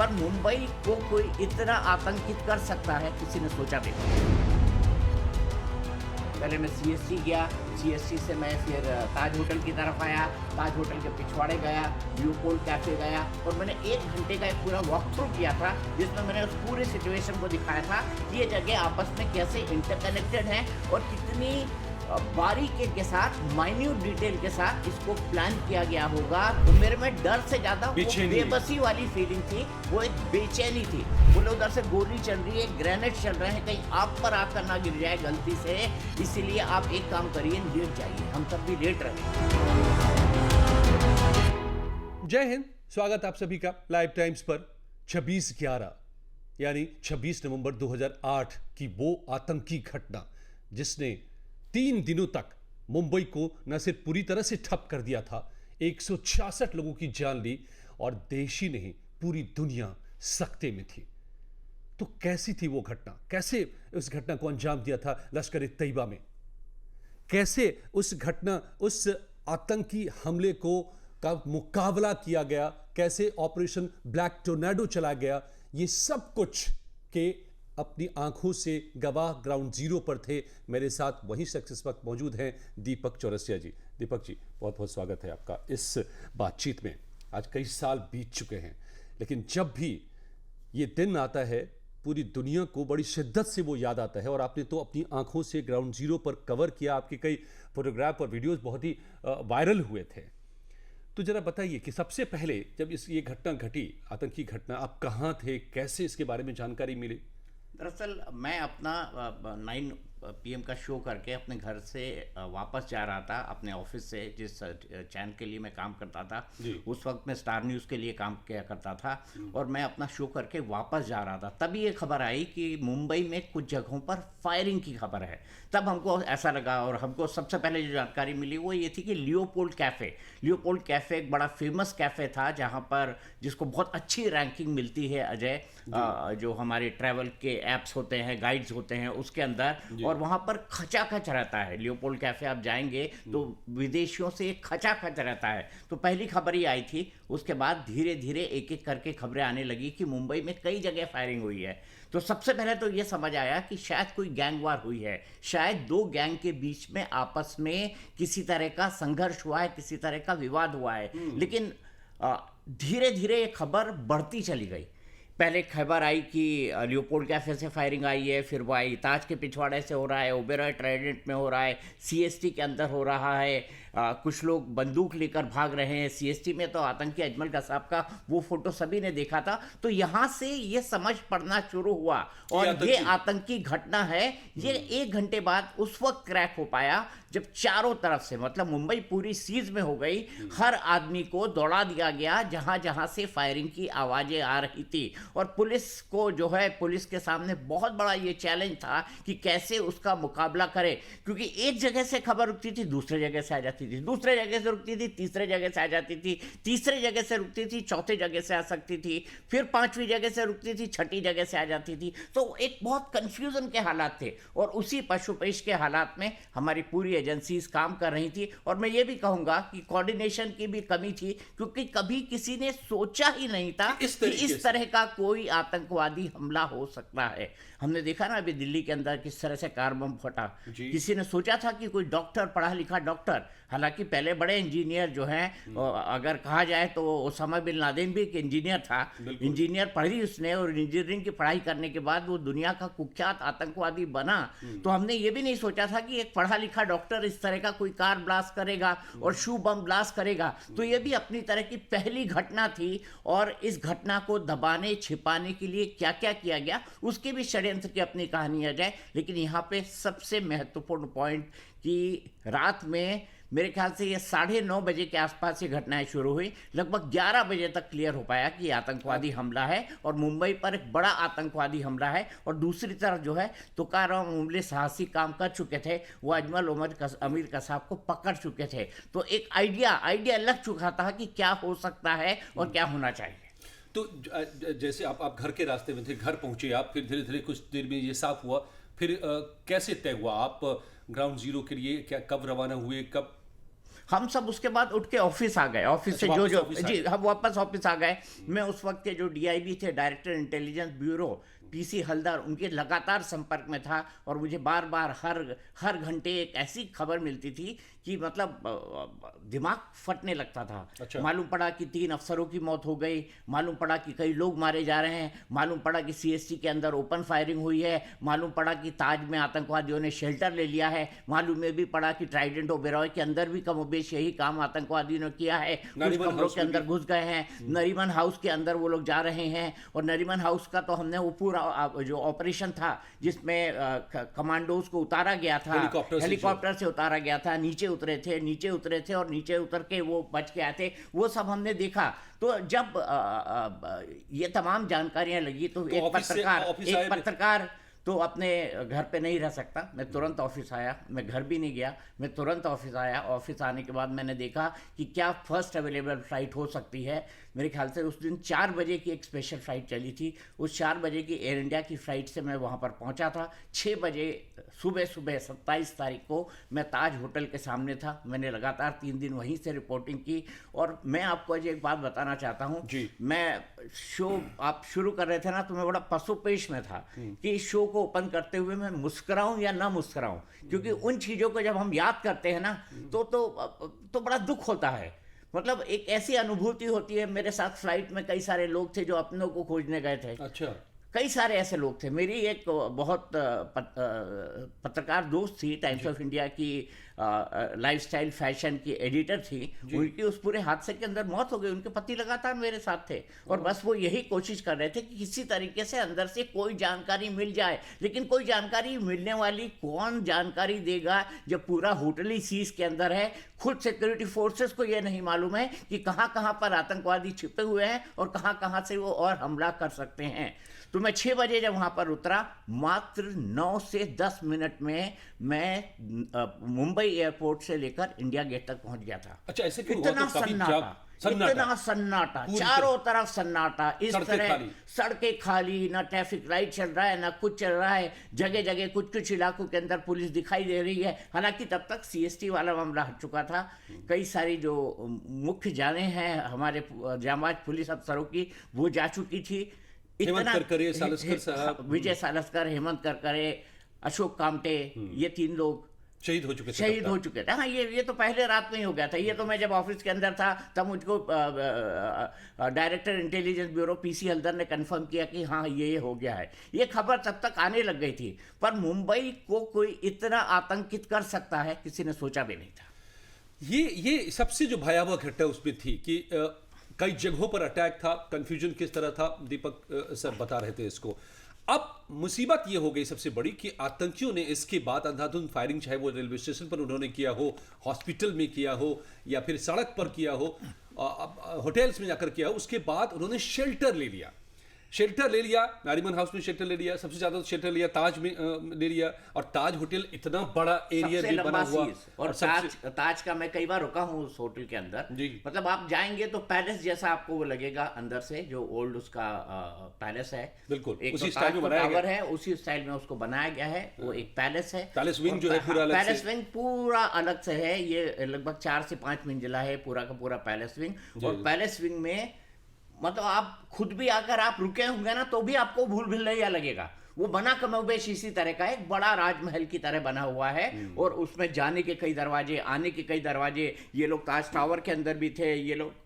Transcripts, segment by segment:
पर मुंबई को कोई इतना आतंकित कर सकता है, किसी ने सोचा भी नहीं। पहले मैं सीएसटी गया, सीएसटी से मैं फिर ताज होटल की तरफ आया, ताज होटल के पिछवाड़े गया, ल्यूपोल्ड कैफे गया और मैंने 1 घंटे का एक पूरा वॉक थ्रू किया था, जिसमें मैंने उस पूरे सिचुएशन को दिखाया था कि ये जगह आपस में कैसे इंटरकनेक्टेड हैं और कितनी बारीकी के साथ, माइन्यूट डिटेल के साथ इसको प्लान किया गया होगा। तो मेरे में डर से ज्यादा वो बेबसी वाली फीलिंग थी, वो एक बेचैनी थी। बोले उधर से गोली चल रही है, ग्रेनेड चल रहे हैं, कहीं आप पर आकर ना गिर जाए गलती से, इसीलिए आप एक काम करिए, लेट जाइए। हम सब भी लेट रहे। जय हिंद, स्वागत आप सभी का लाइव टाइम्स पर। 26/11 यानी 26 नवंबर 2008 की वो आतंकी घटना जिसने 3 दिनों तक मुंबई को न सिर्फ पूरी तरह से ठप कर दिया था, 166 लोगों की जान ली और देश ही नहीं पूरी दुनिया सकते में थी। तो कैसी थी वो घटना? कैसे उस घटना को अंजाम दिया था लश्कर-ए-तैयबा में? कैसे उस घटना, उस आतंकी हमले को का मुकाबला किया गया? कैसे ऑपरेशन ब्लैक टोर्नेडो चला गया? ये सब कुछ के अपनी आंखों से गवाह ग्राउंड जीरो पर थे। मेरे साथ वही शख्स इस वक्त मौजूद हैं, दीपक चौरसिया जी। दीपक जी, बहुत बहुत स्वागत है आपका इस बातचीत में। आज कई साल बीत चुके हैं, लेकिन जब भी ये दिन आता है पूरी दुनिया को बड़ी शिद्दत से वो याद आता है। और आपने तो अपनी आंखों से ग्राउंड जीरो पर कवर किया, आपके कई फोटोग्राफ और वीडियोस बहुत ही वायरल हुए थे। तो जरा बताइए कि सबसे पहले जब ये घटना घटी, आतंकी घटना, आप कहाँ थे, कैसे इसके बारे में जानकारी मिली? दरअसल मैं अपना 9 PM का शो करके अपने घर से वापस जा रहा था, अपने ऑफिस से, जिस चैनल के लिए मैं काम करता था। उस वक्त मैं स्टार न्यूज़ के लिए काम किया करता था और मैं अपना शो करके वापस जा रहा था। तभी ये खबर आई कि मुंबई में कुछ जगहों पर फायरिंग की खबर है। तब हमको ऐसा लगा, और हमको सबसे पहले जो जानकारी मिली वो ये थी कि लियोपोल्ड कैफ़े एक बड़ा फेमस कैफ़े था, जहाँ पर जिसको बहुत अच्छी रैंकिंग मिलती है अजय, जो हमारे ट्रैवल के ऐप्स होते हैं, गाइड्स होते हैं, उसके अंदर। और वहाँ पर खचाखच रहता है। लियोपोल्ड कैफ़े आप जाएंगे तो विदेशियों से खचाखच रहता है। तो पहली खबर ही आई थी। उसके बाद धीरे धीरे एक एक करके खबरें आने लगी कि मुंबई में कई जगह फायरिंग हुई है। तो सबसे पहले तो ये समझ आया कि शायद कोई गैंग वार हुई है, शायद 2 गैंग के बीच में आपस में किसी तरह का संघर्ष हुआ है, किसी तरह का विवाद हुआ है। लेकिन धीरे धीरे ये खबर बढ़ती चली गई। पहले खबर आई कि लियोपोल्ड कैफे से फायरिंग आई है, फिर वो आई ताज के पिछवाड़े से हो रहा है, ओबेरॉय ट्राइडेंट में हो रहा है, सीएसटी के अंदर हो रहा है, कुछ लोग बंदूक लेकर भाग रहे हैं। सीएसटी में तो आतंकी अजमल कसाब का वो फोटो सभी ने देखा था। तो यहाँ से ये समझ पड़ना शुरू हुआ और ये आतंकी घटना है। ये 1 घंटे बाद उस वक्त क्रैक हो पाया जब चारों तरफ से, मतलब मुंबई पूरी सीज में हो गई। हर आदमी को दौड़ा दिया गया जहां जहां से फायरिंग की आवाजें आ रही थी। और पुलिस को जो है, पुलिस के सामने बहुत बड़ा ये चैलेंज था कि कैसे उसका मुकाबला करे, क्योंकि एक जगह से खबर रुकती थी, दूसरे जगह से आ जाती थी, दूसरे जगह से रुकती थी, तीसरे जगह से आ जाती थी, तीसरे जगह से रुकती थी, चौथे जगह से आ सकती थी, फिर 5वीं जगह से रुकती थी, 6ठी जगह से आ जाती थी। तो एक बहुत कंफ्यूजन के हालात थे और उसी पशुपेश के हालात में हमारी पूरी एजेंसीज काम कर रही थी। और मैं ये भी कहूंगा कि कोऑर्डिनेशन की भी कमी थी, क्योंकि कभी किसी ने सोचा ही नहीं था कि इस तरह का कोई आतंकवादी हमला हो सकता है। हमने देखा ना अभी दिल्ली के अंदर किस तरह से कार बम फटा। किसी ने सोचा था कि कोई डॉक्टर, पढ़ा लिखा डॉक्टर, हालांकि पहले बड़े इंजीनियर जो हैं, अगर कहा जाए तो ओसामा बिन लादेन भी एक इंजीनियर था। इंजीनियर पढ़ी उसने और इंजीनियरिंग की पढ़ाई करने के बाद वो दुनिया का कुख्यात आतंकवादी बना। तो हमने ये भी नहीं सोचा था कि एक पढ़ा लिखा डॉक्टर इस तरह का कोई कार ब्लास्ट करेगा और शू बम ब्लास्ट करेगा। तो ये भी अपनी तरह की पहली घटना थी। और इस घटना को दबाने, छिपाने के लिए क्या क्या किया गया, उसकी भी षड्यंत्र की अपनी कहानी आ जाए। लेकिन यहाँ पे सबसे महत्वपूर्ण पॉइंट कि रात में मेरे ख्याल से ये 9:30 बजे के आसपास ये घटनाएं शुरू हुई। लगभग 11 बजे तक क्लियर हो पाया कि आतंकवादी हमला है और मुंबई पर एक बड़ा आतंकवादी हमला है। और दूसरी तरफ जो है तुकाराम उमले साहसी काम कर चुके थे, वो अजमल अमीर कसाब को पकड़ चुके थे। तो एक आइडिया लग चुका था कि क्या हो सकता है और क्या होना चाहिए। तो जैसे आप घर के रास्ते में थे, घर पहुंचे आप, फिर धीरे धीरे कुछ देर में ये साफ हुआ, फिर कैसे तय हुआ आप ग्राउंड जीरो के लिए? क्या कब रवाना हुए, कब? हम सब उसके बाद उठ के ऑफिस आ गए, ऑफिस से जो जी हम वापस ऑफिस आ गए। मैं उस वक्त के जो डीआईबी थे, director intelligence bureau, PC Haldar, उनके लगातार संपर्क में था और मुझे बार बार हर घंटे एक ऐसी खबर मिलती थी कि मतलब दिमाग फटने लगता था। अच्छा। मालूम पड़ा कि 3 अफसरों की मौत हो गई, मालूम पड़ा कि कई लोग मारे जा रहे हैं, मालूम पड़ा कि सीएसटी के अंदर ओपन फायरिंग हुई है, मालूम पड़ा कि ताज में आतंकवादियों ने शेल्टर ले लिया है, मालूम में भी पड़ा कि ट्राइडेंट ओबेरॉय के अंदर भी कमोबेश यही काम आतंकवादियों ने किया है, कुछ कमरों के अंदर घुस गए हैं, नरीमन हाउस के अंदर वो लोग जा रहे हैं। और नरीमन हाउस का तो हमने वो पूरा जो ऑपरेशन था जिसमें कमांडोज को उतारा गया था, हेलीकॉप्टर से उतारा गया था, नीचे उतरे थे और नीचे उतर के वो बच के आए थे, वो सब हमने देखा। तो जब ये तमाम जानकारियां लगी तो एक पत्रकार तो अपने घर पे नहीं रह सकता। मैं तुरंत ऑफिस आया, मैं घर भी नहीं गया, मैं तुरंत ऑफिस आया। ऑफिस आने के बाद मैंने देखा कि क्या फर्स्ट अवेलेबल फ्लाइट हो सकती है। मेरे ख्याल से उस दिन 4 बजे की एक स्पेशल फ़्लाइट चली थी। उस 4 बजे की एयर इंडिया की फ़्लाइट से मैं वहाँ पर पहुँचा था। 6 बजे सुबह 27 तारीख को मैं ताज होटल के सामने था। मैंने लगातार 3 दिन वहीं से रिपोर्टिंग की। और मैं आपको आज एक बात बताना चाहता हूँ, मैं शो आप शुरू कर रहे थे ना, तो मैं बड़ा पसोपेश में था कि शो को ओपन करते हुए मैं मुस्कुराऊं या ना मुस्कुराऊं, क्योंकि उन चीज़ों को जब हम याद करते हैं ना तो बड़ा दुख होता है। मतलब एक ऐसी अनुभूति होती है। मेरे साथ फ्लाइट में कई सारे लोग थे जो अपनों को खोजने गए थे। अच्छा। कई सारे ऐसे लोग थे। मेरी एक बहुत पत्रकार दोस्त थी, टाइम्स ऑफ इंडिया की लाइफस्टाइल फैशन की एडिटर थी। उनकी उस पूरे हादसे के अंदर मौत हो गई। उनके पति लगातार मेरे साथ थे और बस वो यही कोशिश कर रहे थे कि किसी तरीके से अंदर से कोई जानकारी मिल जाए। लेकिन कोई जानकारी मिलने वाली कौन जानकारी देगा जब पूरा होटल ही सीज के अंदर है। खुद सिक्योरिटी फोर्सेस को यह नहीं मालूम है कि कहाँ कहाँ पर आतंकवादी छिपे हुए हैं और कहाँ कहाँ से वो और हमला कर सकते हैं। तो मैं 6 बजे जब वहाँ पर उतरा, मात्र 9 से 10 मिनट में मैं मुंबई एयरपोर्ट से लेकर इंडिया गेट तक पहुँच गया था। अच्छा, ऐसे क्यों? इतना सन्नाटा, चारों तरफ सन्नाटा। इस तरह सड़कें खाली, ना ट्रैफिक लाइट चल रहा है, ना कुछ चल रहा है। जगह जगह कुछ इलाकों के अंदर पुलिस दिखाई दे रही है। हालांकि तब तक सीएसटी वाला मामला हट चुका था। कई सारी जो मुख्य जानें हैं हमारे जांबाज पुलिस अफसरों की, वो जा चुकी थी। हेमंत करकरे, सालस्कर साहब, विजय सालस्कर, हेमंत करकरे, अशोक कामटे, ये 3 लोग शहीद हो चुके थे। हाँ, ये तो पहले रात में ही हो गया था। ये तो मैं जब ऑफिस के अंदर था तब मुझको director intelligence bureau PC Haldar ने कंफर्म किया कि हाँ ये हो गया है। ये खबर तब तक आने लग गई थी, पर मुंबई को कोई इतना आतंकित कर सकता है किसी ने सोचा भी नहीं था। ये सबसे जो भयावह घटना उसमें थी कि कई जगहों पर अटैक था। कंफ्यूजन किस तरह था, दीपक सर बता रहे थे इसको। अब मुसीबत ये हो गई सबसे बड़ी कि आतंकियों ने इसके बाद अंधाधुंध फायरिंग, चाहे वो रेलवे स्टेशन पर उन्होंने किया हो, हॉस्पिटल में किया हो, या फिर सड़क पर किया हो, होटल्स में जाकर किया हो, उसके बाद उन्होंने शेल्टर ले लिया। नारीमन हाउस में शेल्टर ले लिया, सबसे ज्यादा शेल्टर लिया ताज में ले लिया। और ताज होटल इतना बड़ा एरिया भी बना हुआ। और ताज का मैं कई बार रुका हूँ उस होटल के अंदर। मतलब आप जाएंगे तो पैलेस जैसा आपको वो लगेगा अंदर से, जो ओल्ड उसका पैलेस है। बिल्कुल एक उसी स्टाइल में बनाया गया है, उसी स्टाइल में उसको बनाया गया है। वो एक पैलेस है। पैलेस विंग जो है पूरा अलग, पैलेस विंग पूरा अलग से है। ये लगभग 4 से 5 मंजिला है पूरा का पूरा पैलेस विंग। और पैलेस विंग में मतलब आप खुद भी आकर आप रुके होंगे ना तो भी आपको भूल भुलैया लगेगा। वो बना कमोबेश इसी तरह का, एक बड़ा राजमहल की तरह बना हुआ है। और उसमें जाने के कई दरवाजे, आने के कई दरवाजे। ये लोग ताज टावर के अंदर भी थे, ये लोग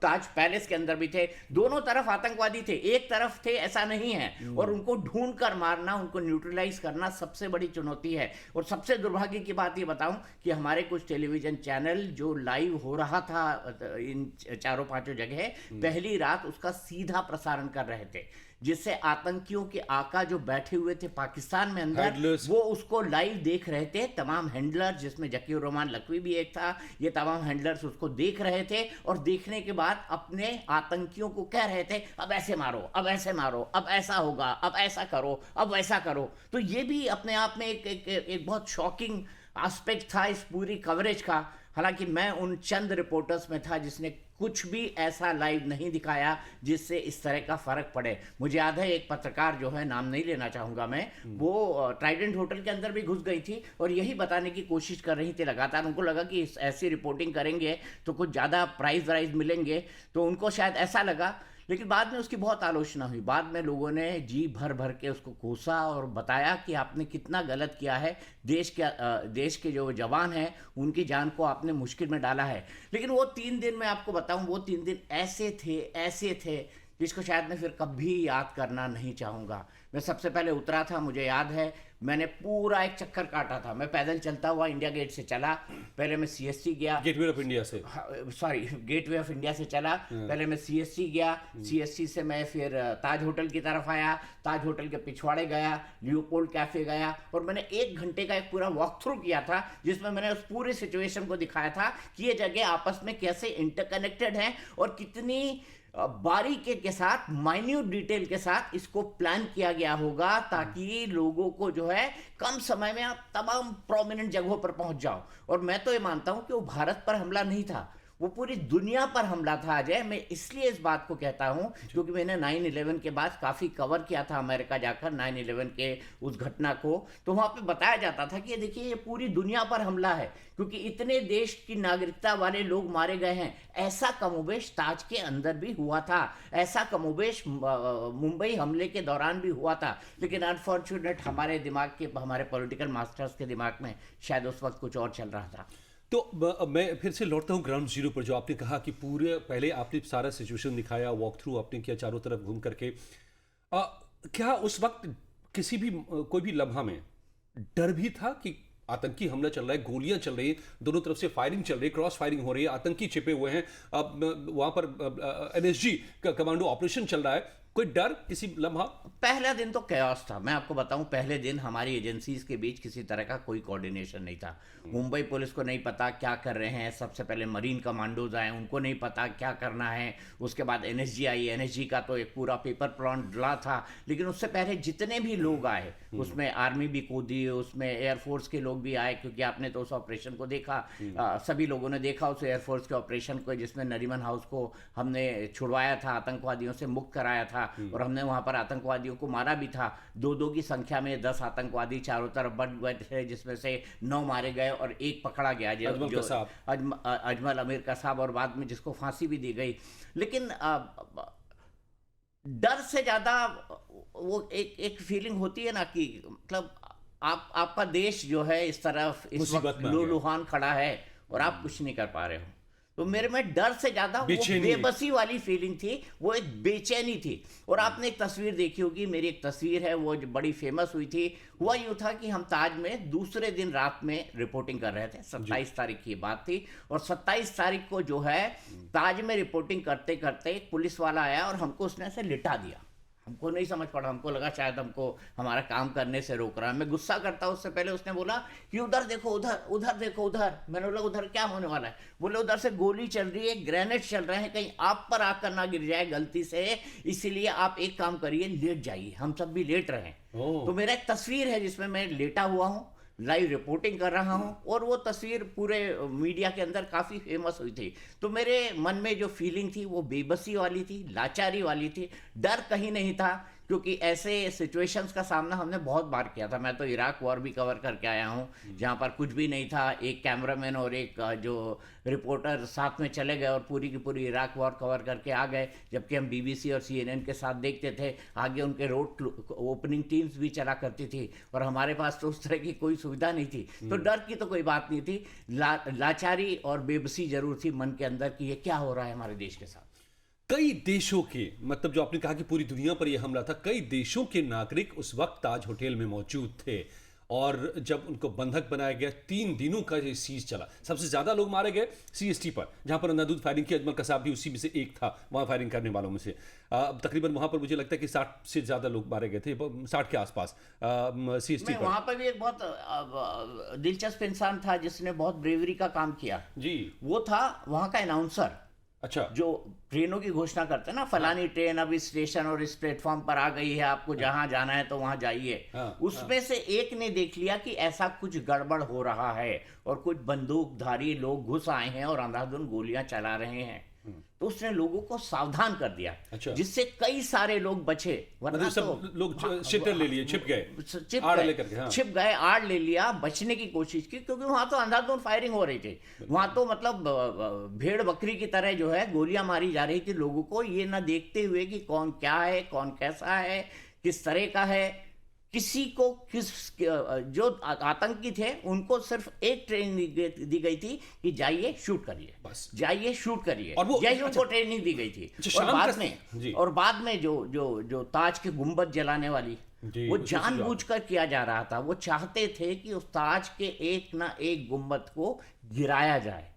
ताज पैलेस के अंदर भी थे। दोनों तरफ आतंकवादी थे, एक तरफ थे ऐसा नहीं है। और उनको ढूंढ कर मारना, उनको न्यूट्रलाइज करना सबसे बड़ी चुनौती है। और सबसे दुर्भाग्य की बात ये बताऊं कि हमारे कुछ टेलीविजन चैनल जो लाइव हो रहा था इन 4-5 जगह, पहली रात उसका सीधा प्रसारण कर रहे थे, जिससे आतंकियों के आका जो बैठे हुए थे पाकिस्तान में अंदर, वो उसको लाइव देख रहे थे। तमाम हैंडलर, जिसमें जकीर रहमान लखवी भी एक था, ये तमाम हैंडलर्स उसको देख रहे थे। और देखने के बाद अपने आतंकियों को कह रहे थे, अब ऐसे मारो, अब ऐसे मारो, अब ऐसा होगा, अब ऐसा करो, अब वैसा करो। तो ये भी अपने आप में एक बहुत शॉकिंग एस्पेक्ट था इस पूरी कवरेज का। हालांकि मैं उन चंद रिपोर्टर्स में था जिसने कुछ भी ऐसा लाइव नहीं दिखाया जिससे इस तरह का फर्क पड़े। मुझे याद है एक पत्रकार जो है, नाम नहीं लेना चाहूंगा मैं, वो ट्राइडेंट होटल के अंदर भी घुस गई थी और यही बताने की कोशिश कर रही थी लगातार। उनको लगा कि ऐसी रिपोर्टिंग करेंगे तो कुछ ज़्यादा प्राइज वाइज मिलेंगे, तो उनको शायद ऐसा लगा। लेकिन बाद में उसकी बहुत आलोचना हुई, बाद में लोगों ने जी भर भर के उसको कोसा और बताया कि आपने कितना गलत किया है, देश के जो जवान हैं उनकी जान को आपने मुश्किल में डाला है। लेकिन वो 3 दिन, मैं आपको बताऊं, वो 3 दिन ऐसे थे जिसको शायद मैं फिर कभी याद करना नहीं चाहूँगा। मैं सबसे पहले उतरा था, मुझे याद है, मैंने पूरा एक चक्कर काटा था। मैं पैदल चलता हुआ इंडिया गेट से चला, पहले मैं सीएसटी गया, गेटवे ऑफ इंडिया से, सॉरी गेटवे ऑफ इंडिया से चला, पहले मैं सीएसटी गया, सीएसटी से मैं फिर ताज होटल की तरफ आया, ताज होटल के पिछवाड़े गया, लियोपोल्ड कैफे गया और मैंने 1 घंटे का एक पूरा वॉक थ्रू किया था जिसमें मैंने उस पूरे सिचुएशन को दिखाया था कि ये जगह आपस में कैसे इंटरकनेक्टेड हैं और कितनी बारीकी के साथ, माइन्यूट डिटेल के साथ इसको प्लान किया गया होगा ताकि लोगों को जो है कम समय में आप तमाम प्रोमिनेंट जगहों पर पहुंच जाओ। और मैं तो ये मानता हूं कि वो भारत पर हमला नहीं था, वो पूरी दुनिया पर हमला था। अजय, मैं इसलिए इस बात को कहता हूं क्योंकि मैंने 9/11 के बाद काफ़ी कवर किया था अमेरिका जाकर 9/11 के उस घटना को, तो वहाँ पे बताया जाता था कि ये देखिए ये पूरी दुनिया पर हमला है क्योंकि इतने देश की नागरिकता वाले लोग मारे गए हैं। ऐसा कमोबेश ताज के अंदर भी हुआ था, ऐसा कमोबेश मुंबई हमले के दौरान भी हुआ था। लेकिन अनफॉर्चुनेट हमारे दिमाग के, हमारे पॉलिटिकल मास्टर्स के दिमाग में शायद उस वक्त कुछ और चल रहा था। तो मैं फिर से लौटता हूँ ग्राउंड जीरो पर, जो आपने कहा कि पूरे पहले आपने सारा सिचुएशन दिखाया, वॉक थ्रू आपने किया चारों तरफ घूम करके। क्या उस वक्त किसी भी कोई भी लम्हा में डर भी था कि आतंकी हमला चल रहा है, गोलियां चल रही हैं, दोनों तरफ से फायरिंग चल रही है, क्रॉस फायरिंग हो रही है, आतंकी छिपे हुए हैं, अब वहां पर एनएसजी का कमांडो ऑपरेशन चल रहा है, कोई डर किसी लम्हा? पहला दिन तो कैओस था। मैं आपको बताऊं, पहले दिन हमारी एजेंसीज के बीच किसी तरह का कोई कोऑर्डिनेशन नहीं था। मुंबई पुलिस को नहीं पता क्या कर रहे हैं, सबसे पहले मरीन कमांडोज आए, उनको नहीं पता क्या करना है, उसके बाद एनएसजी आई, एनएसजी का तो एक पूरा पेपर प्लान डला था। लेकिन उससे पहले जितने भी लोग आए, उसमें आर्मी भी कूदी, उसमें एयरफोर्स के लोग भी आए, क्योंकि आपने तो उस ऑपरेशन को देखा, सभी लोगों ने देखा उस एयरफोर्स के ऑपरेशन को जिसमें नरीमन हाउस को हमने छुड़वाया था, आतंकवादियों से मुक्त कराया था और हमने वहां पर आतंकवादियों को मारा भी था। 2-2 की संख्या में 10 आतंकवादी चारों तरफ बढ़ गए थे, जिसमें से 9 मारे गए और 1 पकड़ा गया, जो अजमल अमीर कसाब, और बाद में जिसको फांसी भी दी गई। लेकिन डर से ज्यादा वो एक फीलिंग होती है ना कि मतलब आपका देश जो है इस तरफ इस वक्त लूलुहान खड़ा है और आप कुछ नहीं कर पा रहे हो। तो मेरे में डर से ज्यादा वो बेबसी वाली फीलिंग थी, वो एक बेचैनी थी। और आपने एक तस्वीर देखी होगी, मेरी एक तस्वीर है वो जो बड़ी फेमस हुई थी। हुआ यूँ था कि हम ताज में दूसरे दिन रात में रिपोर्टिंग कर रहे थे, 27 तारीख की बात थी, और 27 तारीख को जो है ताज में रिपोर्टिंग करते करते एक पुलिस वाला आया और हमको उसने ऐसे लिटा दिया। हमको नहीं समझ पड़ा, हमको लगा शायद हमको हमारा काम करने से रोक रहा है। मैं गुस्सा करता उससे पहले उसने बोला कि उधर देखो, उधर देखो, उधर। मैंने बोला उधर क्या होने वाला है? बोले उधर से गोली चल रही है, ग्रेनेड चल रहे हैं, कहीं आप पर आकर ना गिर जाए गलती से, इसीलिए आप एक काम करिए, लेट जाइए। हम सब भी लेट रहे हैं। तो मेरा एक तस्वीर है जिसमें मैं लेटा हुआ हूँ, लाइव रिपोर्टिंग कर रहा हूं, और वो तस्वीर पूरे मीडिया के अंदर काफ़ी फेमस हुई थी। तो मेरे मन में जो फीलिंग थी वो बेबसी वाली थी, लाचारी वाली थी। डर कहीं नहीं था, क्योंकि ऐसे सिचुएशंस का सामना हमने बहुत बार किया था। मैं तो इराक वॉर भी कवर करके आया हूं, जहां पर कुछ भी नहीं था, एक कैमरामैन और एक जो रिपोर्टर साथ में चले गए और पूरी की पूरी इराक वॉर कवर करके आ गए, जबकि हम बीबीसी और CNN के साथ देखते थे। आगे उनके रोड ओपनिंग टीम्स भी चला करती थी और हमारे पास तो उस तरह की कोई सुविधा नहीं थी। तो डर की तो कोई बात नहीं थी, लाचारी और बेबसी जरूर थी मन के अंदर कि ये क्या हो रहा है हमारे देश के साथ। कई देशों के, मतलब जो आपने कहा कि पूरी दुनिया पर यह हमला था, कई देशों के नागरिक उस वक्त ताज होटल में मौजूद थे, और जब उनको बंधक बनाया गया 3 दिनों का ये सीज चला। सबसे ज्यादा लोग मारे गए CST पर, जहां पर अंधाधुंध फायरिंग की। अजमल कसाब भी उसी में से एक था, वहां फायरिंग करने वालों में से। तकरीबन वहां पर मुझे लगता है कि 60 से ज्यादा लोग मारे गए थे, 60 के आसपास CST पर। वहां पर भी एक बहुत दिलचस्प इंसान था जिसने बहुत ब्रेवरी का काम किया जी। वो था वहां का अनाउंसर। अच्छा, जो ट्रेनों की घोषणा करते हैं ना, फलानी ट्रेन अब इस स्टेशन और इस प्लेटफॉर्म पर आ गई है, आपको जहां जाना है तो वहां जाइए। उसमें से एक ने देख लिया कि ऐसा कुछ गड़बड़ हो रहा है और कुछ बंदूकधारी लोग घुस आए हैं और अंधाधुंध गोलियां चला रहे हैं, तो उसने लोगों को सावधान कर दिया। अच्छा। जिससे कई सारे लोग बचे, वरना मतलब सब तो लोग शेल्टर ले लिए, छिप गए, आड़ लेकर के। हाँ। छिप गए, आड़ ले लिया, बचने की कोशिश की, क्योंकि वहां तो अंधाधुंध फायरिंग हो रही थी। वहां तो मतलब भेड़ बकरी की तरह जो है गोलियां मारी जा रही थी लोगों को, ये ना देखते हुए कि कौन क्या है, कौन कैसा है, किस तरह का है। किसी को जो आतंकी थे उनको सिर्फ एक ट्रेनिंग दी गई थी कि जाइए शूट करिए, बस जाइए शूट करिए, और वो यही उनको ट्रेनिंग दी गई थी। और बाद में जो ताज के गुंबद जलाने वाली, वो जानबूझकर किया जा रहा था। वो चाहते थे कि उस ताज के एक ना एक गुंबद को गिराया जाए,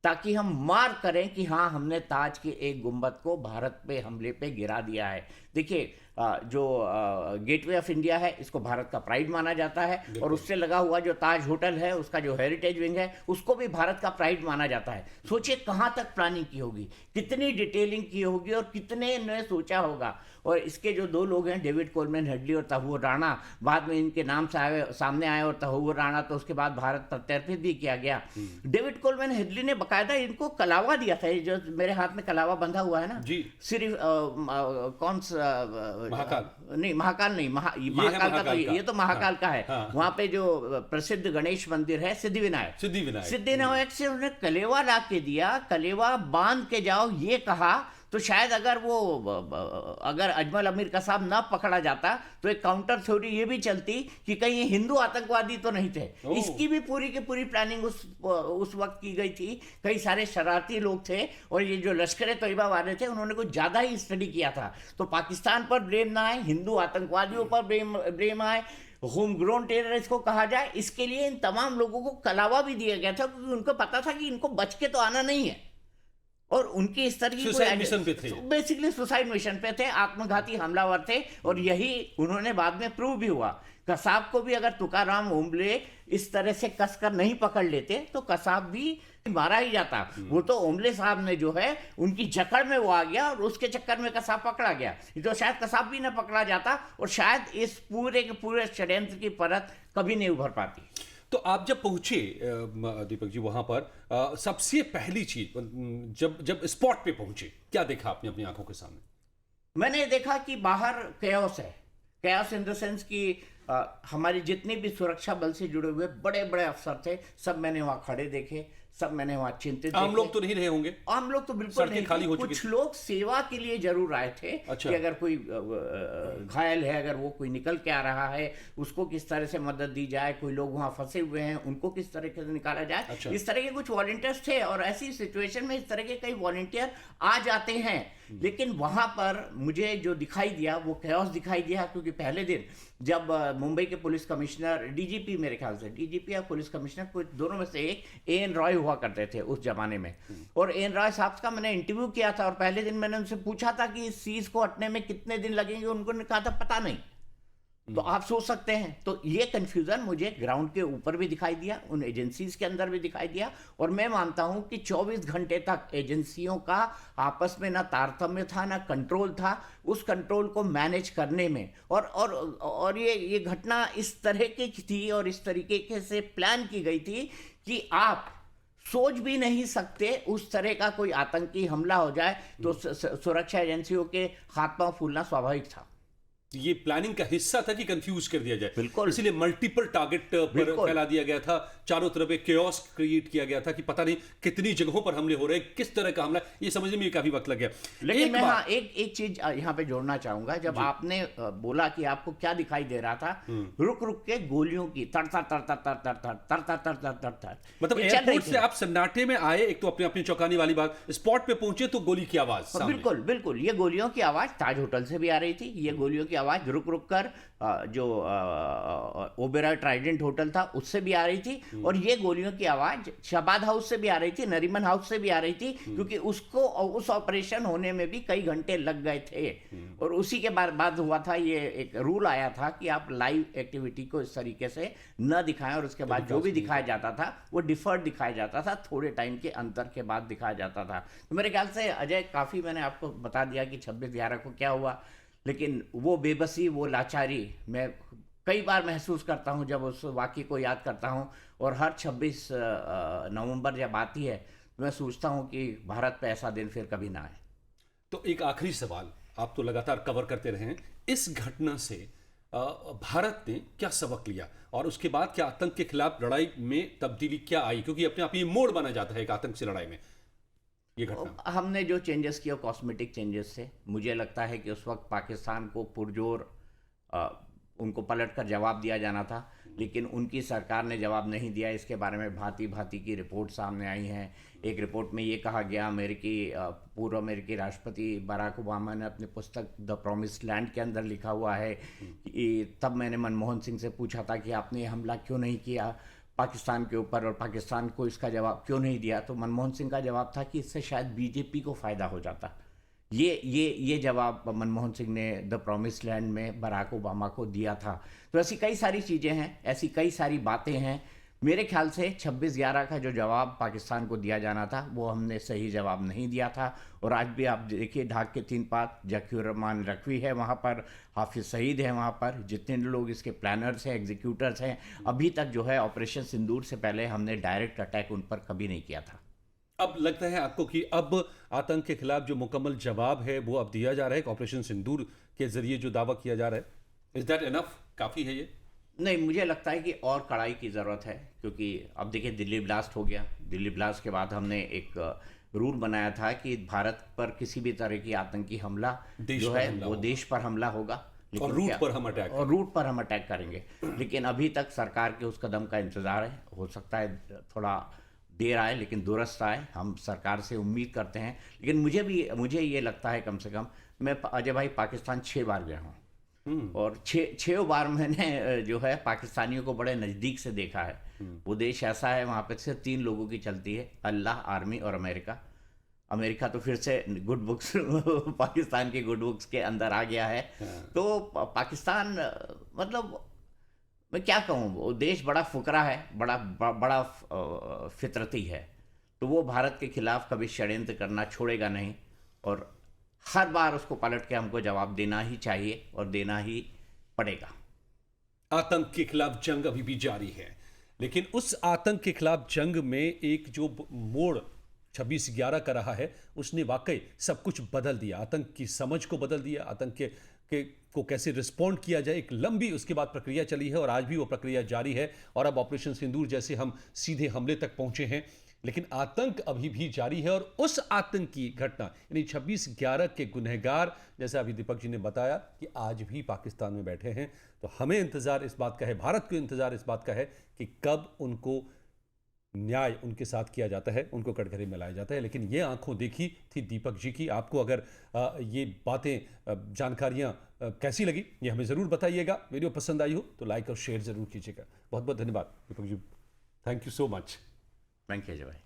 ताकि हम मार करें कि हाँ, हमने ताज के एक गुंबद को भारत पे हमले पे गिरा दिया है। देखिए, जो गेटवे ऑफ इंडिया है, इसको भारत का प्राइड माना जाता है, और उससे लगा हुआ जो ताज होटल है, उसका जो हेरिटेज विंग है, उसको भी भारत का प्राइड माना जाता है। सोचिए कहाँ तक प्लानिंग की होगी, कितनी डिटेलिंग की होगी और कितने ने सोचा होगा। और इसके जो दो लोग हैं, डेविड कोलमैन हेडली और तहूर राणा, बाद में इनके नाम सामने आए, और तहूर राणा तो उसके बाद भारत प्रत्यर्पित भी किया गया। डेविड कोलमैन हेडली ने बकायदा इनको कलावा दिया था, जो मेरे हाथ में कलावा बंधा हुआ है ना जी, सिर्फ कौन सा महाकाल नहीं, महाकाल नहीं, महाकाल का तो ये तो महाकाल का है। वहां पे जो प्रसिद्ध गणेश मंदिर है, सिद्धिविनायक से उन्होंने कलेवा ला के दिया, कलेवा बांध के जाओ ये कहा, तो शायद अगर अजमल अमीर कसाब ना पकड़ा जाता तो एक काउंटर थ्योरी ये भी चलती कि कहीं ये हिंदू आतंकवादी तो नहीं थे। इसकी भी पूरी की पूरी प्लानिंग उस वक्त की गई थी। कई सारे शरारती लोग थे, और ये जो लश्कर ए तैयबा वाले थे, उन्होंने कुछ ज्यादा ही स्टडी किया था। तो पाकिस्तान पर ब्लेम ना आए, हिंदू आतंकवादियों पर ब्लेम आए, होम ग्रोन टेररिस्ट को कहा जाए, इसके लिए इन तमाम लोगों को कलावा भी दिया गया था, क्योंकि उनको पता था कि इनको बच के तो आना नहीं है। और उनके इस तरह की सुसाइड मिशन पे थे, बेसिकली सुसाइड मिशन पे थे, आत्मघाती हमलावर थे। और यही उन्होंने बाद में प्रूव भी हुआ। कसाब को भी अगर तुकाराम ओम्बले इस तरह से कसकर नहीं पकड़ लेते तो कसाब भी मारा ही जाता। वो तो ओम्बले साहब ने जो है उनकी जकड़ में वो आ गया, और उसके चक्कर में कसाब पकड़ा गया। तो शायद कसाब भी ना पकड़ा जाता, और शायद इस पूरे के पूरे षड्यंत्र की परत कभी नहीं उभर पाती। तो आप जब पहुंचे दीपक जी वहां पर, सबसे पहली चीज जब स्पॉट पे पहुंचे, क्या देखा आपने अपनी आंखों के सामने? मैंने देखा कि बाहर कैओस है। कैओस इन द सेंस कि हमारे जितने भी सुरक्षा बल से जुड़े हुए बड़े बड़े अफसर थे, सब मैंने वहां खड़े देखे, सब मैंने वहां चिंतित। आम लोग तो नहीं रहे होंगे? आम लोग तो बिल्कुल नहीं, खाली हो चुके। कुछ लोग सेवा के लिए जरूर आए थे। अच्छा। कि अगर कोई घायल है, अगर वो कोई निकल के आ रहा है, उसको किस तरह से मदद दी जाए, कोई लोग वहां फंसे हुए हैं, उनको किस तरह से निकाला जाए। अच्छा। इस तरह के कुछ वॉलंटियर्स थे, और ऐसी सिचुएशन में इस तरह के कई वॉलंटियर आ जाते हैं। लेकिन वहां पर मुझे जो दिखाई दिया वो कैओस दिखाई दिया, क्योंकि पहले दिन जब मुंबई के पुलिस कमिश्नर, डीजीपी, मेरे ख्याल से डीजीपी या पुलिस कमिश्नर, कुछ दोनों में से एक, एन रॉय हुआ करते थे उस जमाने में। और एन रॉय साहब का मैंने इंटरव्यू किया था, और पहले दिन मैंने उनसे पूछा था कि इस चीज को हटने में कितने दिन लगेंगे। उनको कहा था पता नहीं। तो आप सोच सकते हैं, तो ये कंफ्यूजन मुझे ग्राउंड के ऊपर भी दिखाई दिया, उन एजेंसीज के अंदर भी दिखाई दिया। और मैं मानता हूं कि 24 घंटे तक एजेंसियों का आपस में ना तारतम्य था, ना कंट्रोल था, उस कंट्रोल को मैनेज करने में। और ये घटना इस तरह की थी और इस तरीके से प्लान की गई थी कि आप सोच भी नहीं सकते उस तरह का कोई आतंकी हमला हो जाए तो सुरक्षा एजेंसियों के हाथ पांव फूलना स्वाभाविक था। ये प्लानिंग का हिस्सा था कि कंफ्यूज कर दिया जाए। बिल्कुल। इसलिए मल्टीपल टारगेट पर फैला दिया गया था, चारों तरफ एक केओस क्रिएट किया गया था कि पता नहीं कितनी जगहों पर हमले हो रहे हैं, किस तरह का हमला, ये समझने में काफी वक्त लग गया। लेकिन मैं एक चीज यहाँ पे जोड़ना चाहूंगा। जब आपने बोला कि आपको क्या दिखाई दे रहा था, रुक रुक के गोलियों की तर मतलब एयरपोर्ट से आप सन्नाटे में आए, एक तो अपनी चौंकाने वाली बात, स्पॉट पे पहुंचे तो गोली की आवाज। बिल्कुल बिल्कुल, ये गोलियों की आवाज ताज होटल से भी आ रही थी, ये गोलियों की आवाज़ रुक रुक कर जो ओबेरॉय ट्राइडेंट होटल था उससे भी आ रही थी, और ये गोलियों की आवाज़ शाबाद हाउस से भी आ रही थी, नरीमन हाउस से भी आ रही थी, क्योंकि उसको उस ऑपरेशन होने में भी कई घंटे लग गए थे। और उसी के बाद हुआ था, ये एक रूल आया था कि आप लाइव एक्टिविटी को इस तरीके से न दिखाएं, और उसके बाद जो भी दिखाया जाता था वो डिफर्ड दिखाया जाता था, थोड़े टाइम के अंतर के बाद दिखाया जाता था। तो मेरे ख्याल से अजय काफ़ी मैंने आपको बता दिया कि 26/11 को क्या हुआ, लेकिन वो बेबसी, वो लाचारी मैं कई बार महसूस करता हूँ जब उस वाक़ये को याद करता हूँ। और हर 26 नवंबर जब आती है तो मैं सोचता हूँ कि भारत पे ऐसा दिन फिर कभी ना आए। तो एक आखिरी सवाल, आप तो लगातार कवर करते रहे हैं, इस घटना से भारत ने क्या सबक लिया, और उसके बाद क्या आतंक के खिलाफ लड़ाई में तब्दीली क्या आई, क्योंकि अपने आप ये मोड़ बना जाता है एक आतंक से लड़ाई में ये घटना। हमने जो चेंजेस किए कॉस्मेटिक चेंजेस से, मुझे लगता है कि उस वक्त पाकिस्तान को पुरजोर उनको पलटकर जवाब दिया जाना था, लेकिन उनकी सरकार ने जवाब नहीं दिया। इसके बारे में भांति भांति की रिपोर्ट सामने आई हैं। एक रिपोर्ट में ये कहा गया, पूर्व अमेरिकी राष्ट्रपति बराक ओबामा ने अपनी पुस्तक द प्रॉमिस्ड लैंड के अंदर लिखा हुआ है कि तब मैंने मनमोहन सिंह से पूछा था कि आपने ये हमला क्यों नहीं किया पाकिस्तान के ऊपर, और पाकिस्तान को इसका जवाब क्यों नहीं दिया। तो मनमोहन सिंह का जवाब था कि इससे शायद बीजेपी को फ़ायदा हो जाता। ये जवाब मनमोहन सिंह ने द प्रॉमिस्ड लैंड में बराक ओबामा को दिया था। तो ऐसी कई सारी चीज़ें हैं, ऐसी कई सारी बातें हैं। मेरे ख्याल से 26/11 का जो जवाब पाकिस्तान को दिया जाना था वो हमने सही जवाब नहीं दिया था। और आज भी आप देखिए, ढाक के 3 पात, ज़कीर रहमान रखवी है वहाँ पर, हाफिज़ सईद है वहाँ पर, जितने लोग इसके प्लानर्स हैं, एग्जीक्यूटर्स हैं, अभी तक जो है ऑपरेशन सिंदूर से पहले हमने डायरेक्ट अटैक उन पर कभी नहीं किया था। अब लगता है आपको कि अब आतंक के खिलाफ जो मुकम्मल जवाब है वो अब दिया जा रहा है ऑपरेशन सिंदूर के जरिए, जो दावा किया जा रहा है, इज दैट इनफ, काफ़ी है ये? नहीं, मुझे लगता है कि और कड़ाई की ज़रूरत है, क्योंकि अब देखिए दिल्ली ब्लास्ट हो गया। दिल्ली ब्लास्ट के बाद हमने एक रूल बनाया था कि भारत पर किसी भी तरह की आतंकी हमला जो है वो देश पर हमला होगा, और रूट पर हम अटैक करेंगे। लेकिन अभी तक सरकार के उस कदम का इंतज़ार है। हो सकता है थोड़ा देर आए लेकिन दुरुस्त आए, हम सरकार से उम्मीद करते हैं। लेकिन मुझे ये लगता है, कम से कम मैं अजय भाई पाकिस्तान 6 बार गया हूँ, और 6 बार मैंने जो है पाकिस्तानियों को बड़े नज़दीक से देखा है। वो देश ऐसा है, वहाँ पे सिर्फ 3 लोगों की चलती है, अल्लाह, आर्मी और अमेरिका। अमेरिका तो फिर से गुड बुक्स पाकिस्तान की गुड बुक्स के अंदर आ गया है। तो पाकिस्तान, मतलब मैं क्या कहूँ, वो देश बड़ा फुकरा है, बड़ा फितरती है। तो वो भारत के खिलाफ कभी षड्यंत्र करना छोड़ेगा नहीं, और हर बार उसको पलट के हमको जवाब देना ही चाहिए और देना ही पड़ेगा। आतंक के खिलाफ जंग अभी भी जारी है, लेकिन उस आतंक के खिलाफ जंग में एक जो मोड़ 26/11 का रहा है, उसने वाकई सब कुछ बदल दिया। आतंक की समझ को बदल दिया, आतंक को कैसे रिस्पॉन्ड किया जाए, एक लंबी उसके बाद प्रक्रिया चली है, और आज भी वो प्रक्रिया जारी है। और अब ऑपरेशन सिंदूर जैसे हम सीधे हमले तक पहुंचे हैं, लेकिन आतंक अभी भी जारी है। और उस आतंक की घटना यानी 26/11 के गुनहगार, जैसा अभी दीपक जी ने बताया, कि आज भी पाकिस्तान में बैठे हैं। तो हमें इंतजार इस बात का है, भारत को इंतजार इस बात का है कि कब उनको न्याय उनके साथ किया जाता है, उनको कटघरे में लाया जाता है। लेकिन ये आंखों देखी थी दीपक जी की। आपको अगर ये बातें, जानकारियां कैसी लगी, ये हमें ज़रूर बताइएगा। वीडियो पसंद आई हो तो लाइक और शेयर ज़रूर कीजिएगा। बहुत बहुत धन्यवाद Deepak ji, thank you so much. Thank you Ajay भाई।